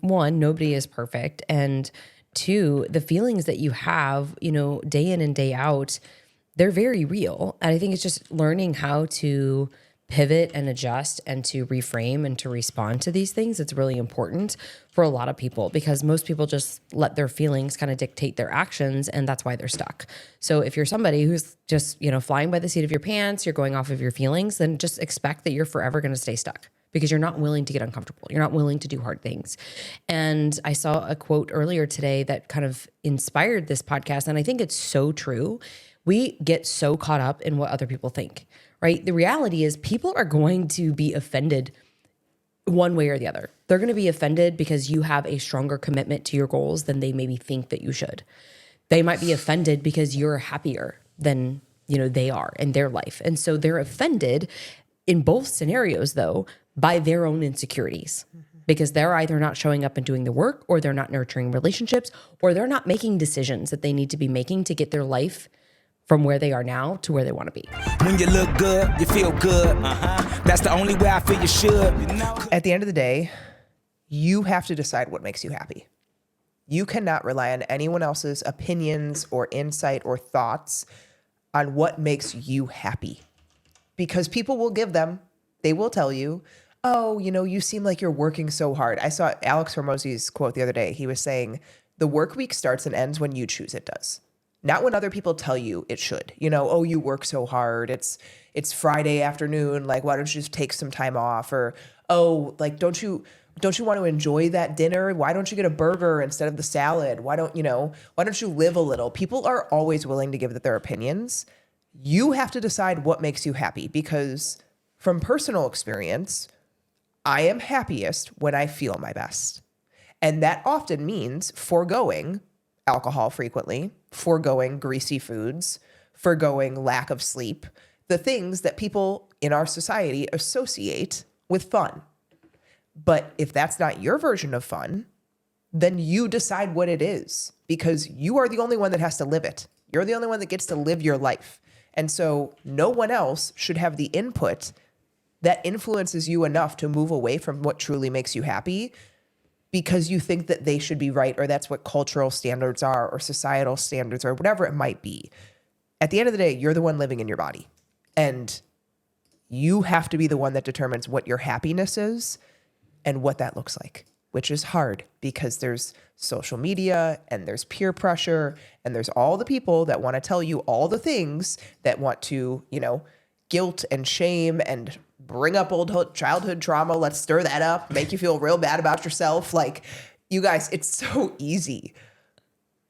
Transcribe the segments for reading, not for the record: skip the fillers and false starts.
one, nobody is perfect. And two, the feelings that you have, day in and day out, they're very real. And I think it's just learning how to pivot and adjust and to reframe and to respond to these things. It's really important for a lot of people because most people just let their feelings kind of dictate their actions, and that's why they're stuck. So if you're somebody who's just, flying by the seat of your pants, you're going off of your feelings, then just expect that you're forever going to stay stuck because you're not willing to get uncomfortable. You're not willing to do hard things. And I saw a quote earlier today that kind of inspired this podcast, and I think it's so true. We get so caught up in what other people think, right? The reality is people are going to be offended one way or the other. They're going to be offended because you have a stronger commitment to your goals than they maybe think that you should. They might be offended because you're happier than, they are in their life. And so they're offended in both scenarios though, by their own insecurities. Because they're either not showing up and doing the work, or they're not nurturing relationships, or they're not making decisions that they need to be making to get their life from where they are now to where they want to be. When you look good, you feel good. That's the only way I feel you should. At the end of the day, you have to decide what makes you happy. You cannot rely on anyone else's opinions or insight or thoughts on what makes you happy. Because people will give them. They will tell you, oh, you seem like you're working so hard. I saw Alex Hormozy's quote the other day. He was saying, the work week starts and ends when you choose it does. Not when other people tell you it should. Oh, you work so hard. It's Friday afternoon. Like, why don't you just take some time off? Or, oh, like, don't you want to enjoy that dinner? Why don't you get a burger instead of the salad? Why don't you live a little? People are always willing to give their opinions. You have to decide what makes you happy, because from personal experience, I am happiest when I feel my best. And that often means foregoing alcohol frequently, foregoing greasy foods, foregoing lack of sleep, the things that people in our society associate with fun. But if that's not your version of fun, then you decide what it is, because you are the only one that has to live it. You're the only one that gets to live your life. And so no one else should have the input that influences you enough to move away from what truly makes you happy because you think that they should be right, or that's what cultural standards are, or societal standards, or whatever it might be. At the end of the day, you're the one living in your body. And you have to be the one that determines what your happiness is and what that looks like, which is hard because there's social media and there's peer pressure and there's all the people that want to tell you all the things that want to, guilt and shame and bring up old childhood trauma. Let's stir that up, make you feel real bad about yourself. Like, you guys, it's so easy.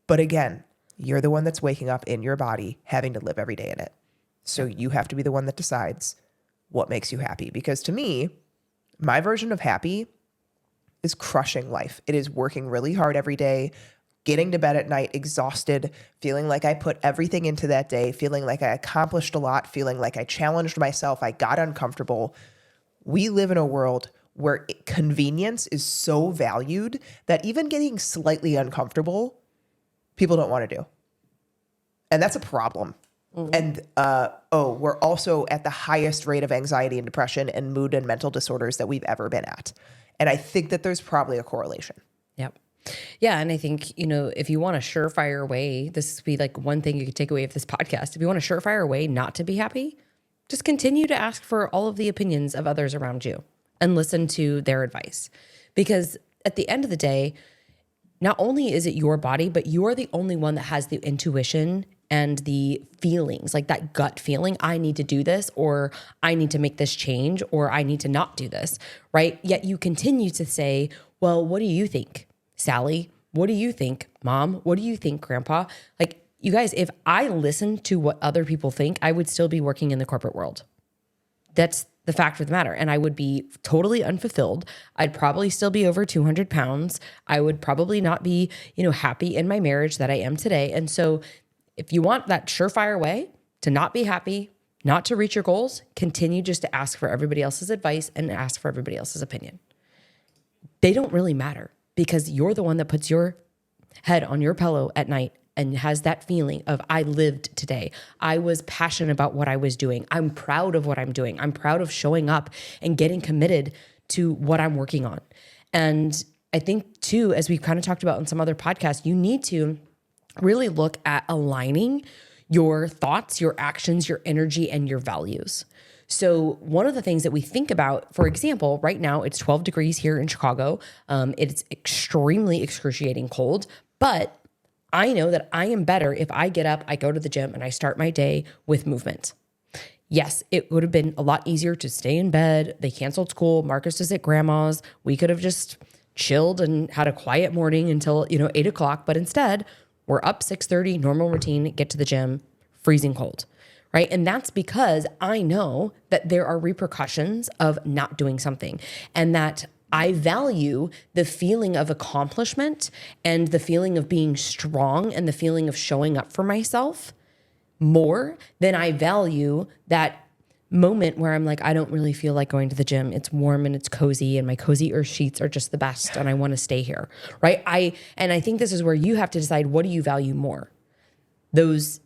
But again, you're the one that's waking up in your body, having to live every day in it. So you have to be the one that decides what makes you happy. Because to me, my version of happy is crushing life. It is working really hard every day, getting to bed at night exhausted, feeling like I put everything into that day, feeling like I accomplished a lot, feeling like I challenged myself, I got uncomfortable. We live in a world where convenience is so valued that even getting slightly uncomfortable, people don't want to do. And that's a problem. Mm-hmm. And we're also at the highest rate of anxiety and depression and mood and mental disorders that we've ever been at. And I think that there's probably a correlation. Yep. Yeah. And I think, if you want a surefire way, this would be like one thing you could take away of this podcast. If you want a surefire way not to be happy, just continue to ask for all of the opinions of others around you and listen to their advice. Because at the end of the day, not only is it your body, but you are the only one that has the intuition and the feelings, like that gut feeling, I need to do this, or I need to make this change, or I need to not do this, right? Yet you continue to say, well, what do you think, Sally? What do you think, Mom? What do you think, Grandpa? Like, you guys, if I listened to what other people think, I would still be working in the corporate world. That's the fact of the matter. And I would be totally unfulfilled. I'd probably still be over 200 pounds. I would probably not be, happy in my marriage that I am today. And so if you want that surefire way to not be happy, not to reach your goals, continue just to ask for everybody else's advice and ask for everybody else's opinion. They don't really matter because you're the one that puts your head on your pillow at night and has that feeling of, I lived today. I was passionate about what I was doing. I'm proud of what I'm doing. I'm proud of showing up and getting committed to what I'm working on. And I think too, as we've kind of talked about in some other podcasts, you need to really look at aligning your thoughts, your actions, your energy, and your values. So one of the things that we think about, for example, right now it's 12 degrees here in Chicago. It's extremely excruciating cold, but I know that I am better if I get up, I go to the gym, and I start my day with movement. Yes, it would have been a lot easier to stay in bed. They canceled school. Marcus is at grandma's. We could have just chilled and had a quiet morning until, 8 o'clock. But instead, we're up 6:30, normal routine, get to the gym, freezing cold, right? And that's because I know that there are repercussions of not doing something, and that I value the feeling of accomplishment and the feeling of being strong and the feeling of showing up for myself more than I value that moment where I'm like, I don't really feel like going to the gym. It's warm and it's cozy, and my cozy earth sheets are just the best, and I want to stay here, right? I think this is where you have to decide, what do you value more? Those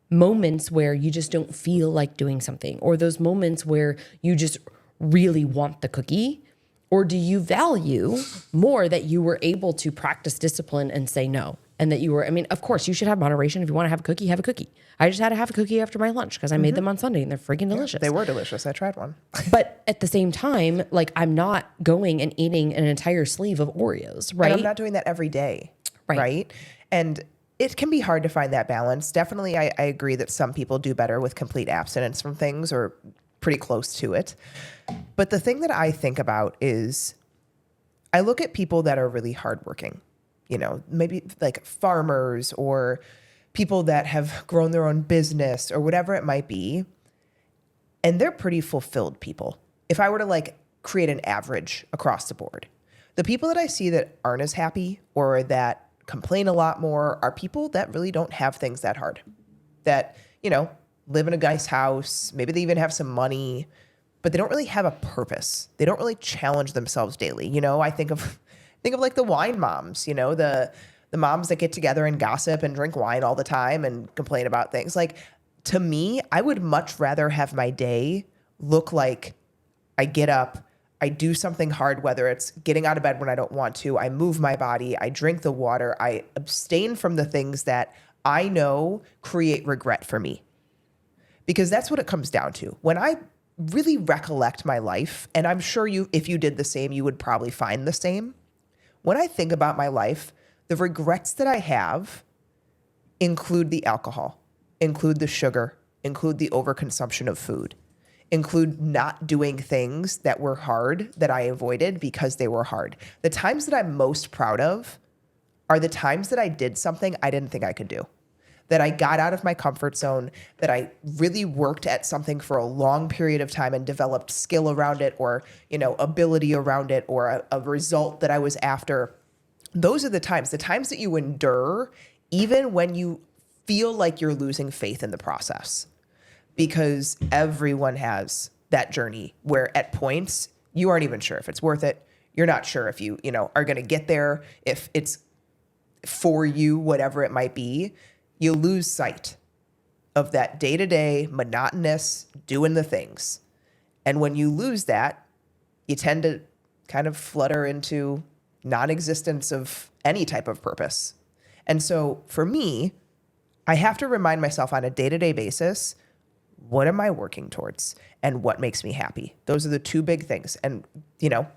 moments where you just don't feel like doing something, or those moments where you just really want the cookie, or do you value more that you were able to practice discipline and say no? And that you were, of course, you should have moderation. If you want to have a cookie, have a cookie. I just had to have a cookie after my lunch because I made them on Sunday, and they're freaking delicious. They were delicious. I tried one. But at the same time, like, I'm not going and eating an entire sleeve of Oreos, right? And I'm not doing that every day, right? And it can be hard to find that balance. Definitely, I agree that some people do better with complete abstinence from things, or pretty close to it. But the thing that I think about is I look at people that are really hardworking. Maybe like farmers or people that have grown their own business or whatever it might be. And they're pretty fulfilled people. If I were to create an average across the board, the people that I see that aren't as happy or that complain a lot more are people that really don't have things that hard, that, live in a nice house. Maybe they even have some money, but they don't really have a purpose. They don't really challenge themselves daily. I think of like the wine moms, the moms that get together and gossip and drink wine all the time and complain about things. Like, to me, I would much rather have my day look like I get up, I do something hard, whether it's getting out of bed when I don't want to, I move my body, I drink the water, I abstain from the things that I know create regret for me. Because that's what it comes down to. When I really recollect my life, and I'm sure if you did the same, you would probably find the same. When I think about my life, the regrets that I have include the alcohol, include the sugar, include the overconsumption of food, include not doing things that were hard that I avoided because they were hard. The times that I'm most proud of are the times that I did something I didn't think I could do, that I got out of my comfort zone, that I really worked at something for a long period of time and developed skill around it, or, ability around it, or a result that I was after. Those are the times that you endure, even when you feel like you're losing faith in the process, because everyone has that journey where at points you aren't even sure if it's worth it. You're not sure if you are going to get there, if it's for you, whatever it might be. You lose sight of that day-to-day monotonous doing the things. And when you lose that, you tend to kind of flutter into non-existence of any type of purpose. And so for me, I have to remind myself on a day-to-day basis, what am I working towards and what makes me happy? Those are the two big things. And,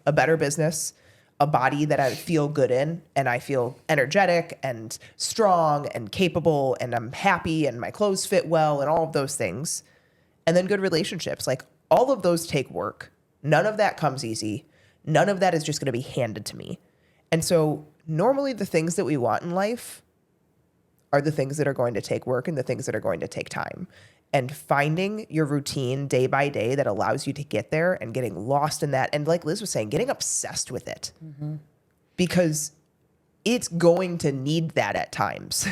a better business, a body that I feel good in, and I feel energetic and strong and capable, and I'm happy and my clothes fit well and all of those things. And then good relationships. Like, all of those take work. None of that comes easy. None of that is just going to be handed to me. And so normally the things that we want in life are the things that are going to take work and the things that are going to take time. And finding your routine day by day that allows you to get there, and getting lost in that. And like Liz was saying, getting obsessed with it, because it's going to need that at times.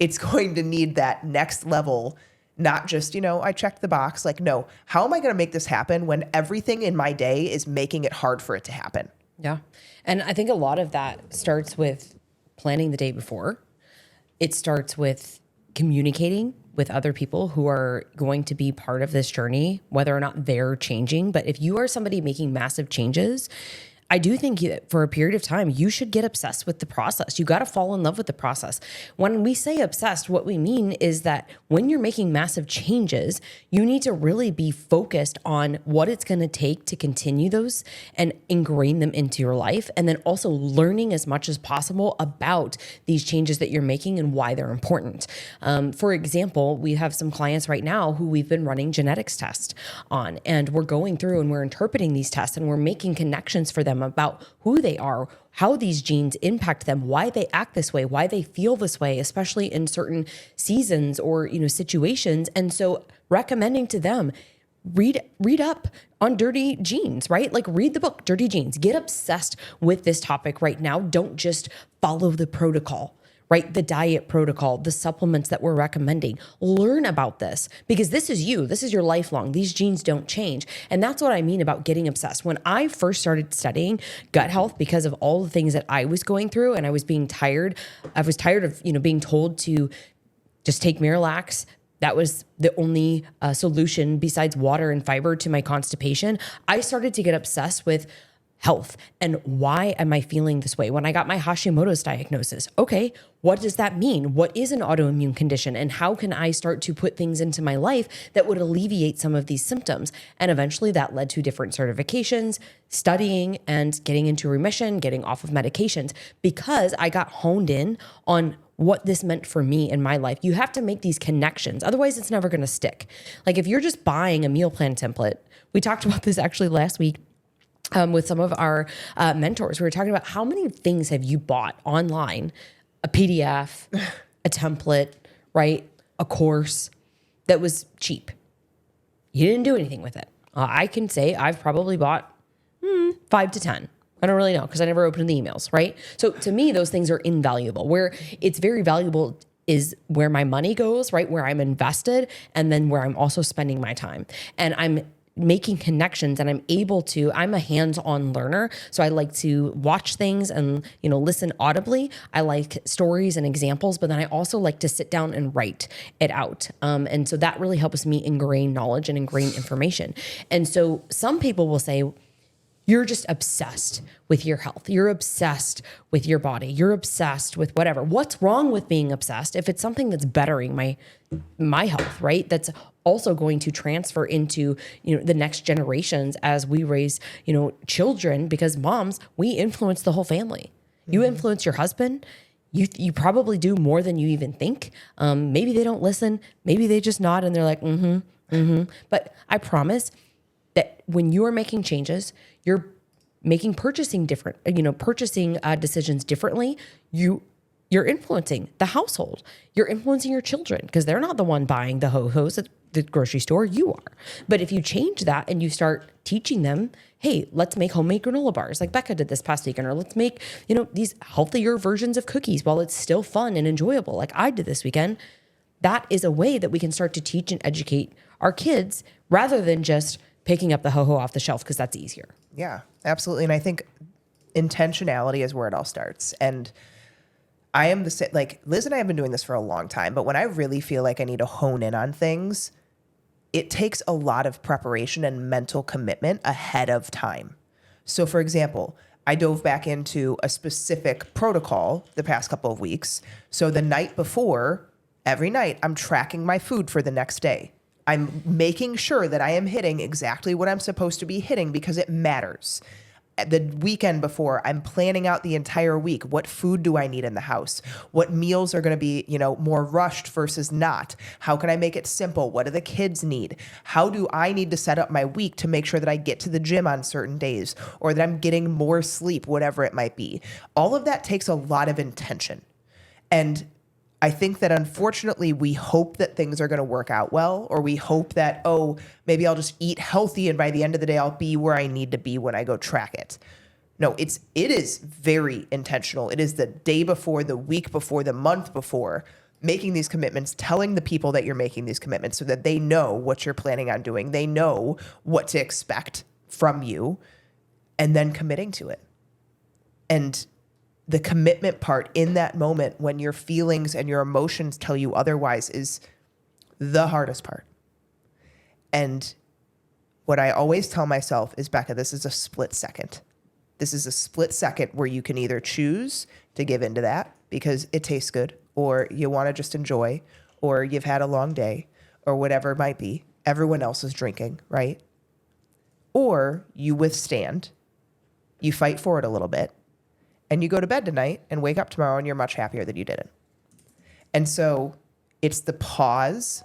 It's going to need that next level, not just, I checked the box. Like, no, how am I going to make this happen when everything in my day is making it hard for it to happen? Yeah. And I think a lot of that starts with planning the day before. It starts with communicating with other people who are going to be part of this journey, whether or not they're changing. But if you are somebody making massive changes, I do think that for a period of time, you should get obsessed with the process. You got to fall in love with the process. When we say obsessed, what we mean is that when you're making massive changes, you need to really be focused on what it's going to take to continue those and ingrain them into your life. And then also learning as much as possible about these changes that you're making and why they're important. For example, we have some clients right now who we've been running genetics tests on, and we're going through and we're interpreting these tests and we're making connections for them about who they are, how these genes impact them, why they act this way, why they feel this way, especially in certain seasons or, situations. And so recommending to them, read up on dirty genes, right? Like read the book, Dirty Genes. Get obsessed with this topic right now. Don't just follow the protocol, right? The diet protocol, the supplements that we're recommending. Learn about this because this is you. This is your lifelong. These genes don't change. And that's what I mean about getting obsessed. When I first started studying gut health because of all the things that I was going through and I was being tired, I was tired of, being told to just take Miralax. That was the only solution besides water and fiber to my constipation. I started to get obsessed with health and why am I feeling this way? When I got my Hashimoto's diagnosis, okay, what does that mean? What is an autoimmune condition and how can I start to put things into my life that would alleviate some of these symptoms? And eventually that led to different certifications, studying and getting into remission, getting off of medications because I got honed in on what this meant for me in my life. You have to make these connections. Otherwise it's never going to stick. Like if you're just buying a meal plan template, we talked about this actually last week with some of our mentors. We were talking about how many things have you bought online, a PDF, a template, right? A course that was cheap. You didn't do anything with it. I can say I've probably bought 5 to 10. I don't really know because I never opened the emails, right? So to me, those things are invaluable. Where it's very valuable is where my money goes, right? Where I'm invested and then where I'm also spending my time. And I'm making connections and I'm a hands-on learner. So I like to watch things and, listen audibly. I like stories and examples, but then I also like to sit down and write it out. And so that really helps me ingrain knowledge and ingrain information. And so some people will say, you're just obsessed with your health. You're obsessed with your body. You're obsessed with whatever. What's wrong with being obsessed if it's something that's bettering my health, right? That's also going to transfer into, the next generations as we raise, children, because moms, we influence the whole family. You influence your husband. You probably do more than you even think. Maybe they don't listen. Maybe they just nod and they're like, But I promise that when you are making changes, you're making purchasing decisions differently. You're influencing the household. You're influencing your children because they're not the one buying the ho-hos at the grocery store. You are. But if you change that and you start teaching them, hey, let's make homemade granola bars like Becca did this past weekend, or let's make, these healthier versions of cookies while it's still fun and enjoyable like I did this weekend. That is a way that we can start to teach and educate our kids rather than just picking up the ho-ho off the shelf because that's easier. Yeah, absolutely. And I think intentionality is where it all starts. And I am like Liz and I have been doing this for a long time, but when I really feel like I need to hone in on things, it takes a lot of preparation and mental commitment ahead of time. So for example, I dove back into a specific protocol the past couple of weeks. So the night before, every night, I'm tracking my food for the next day. I'm making sure that I am hitting exactly what I'm supposed to be hitting because it matters. The weekend before, I'm planning out the entire week. What food do I need in the house? What meals are going to be, more rushed versus not? How can I make it simple? What do the kids need? How do I need to set up my week to make sure that I get to the gym on certain days or that I'm getting more sleep, whatever it might be? All of that takes a lot of intention. And I think that unfortunately we hope that things are going to work out well, or we hope that, maybe I'll just eat healthy and by the end of the day, I'll be where I need to be when I go track it. No, it is very intentional. It is the day before, the week before, the month before, making these commitments, telling the people that you're making these commitments so that they know what you're planning on doing. They know what to expect from you and then committing to it. And the commitment part in that moment when your feelings and your emotions tell you otherwise is the hardest part. And what I always tell myself is, Becca, this is a split second. This is a split second where you can either choose to give into that because it tastes good, or you want to just enjoy, or you've had a long day, or whatever it might be. Everyone else is drinking, right? Or you withstand, you fight for it a little bit, and you go to bed tonight and wake up tomorrow and you're much happier that you didn't. And so it's the pause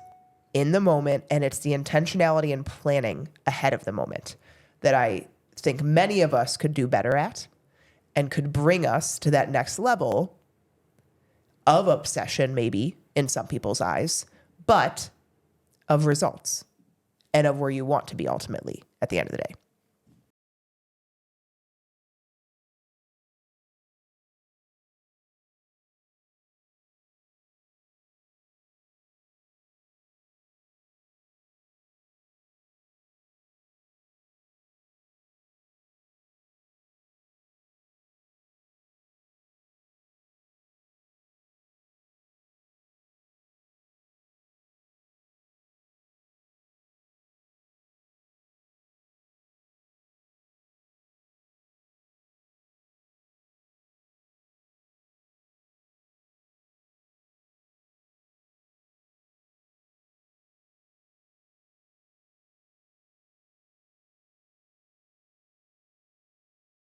in the moment, and it's the intentionality and planning ahead of the moment that I think many of us could do better at and could bring us to that next level of obsession, maybe in some people's eyes, but of results and of where you want to be ultimately at the end of the day.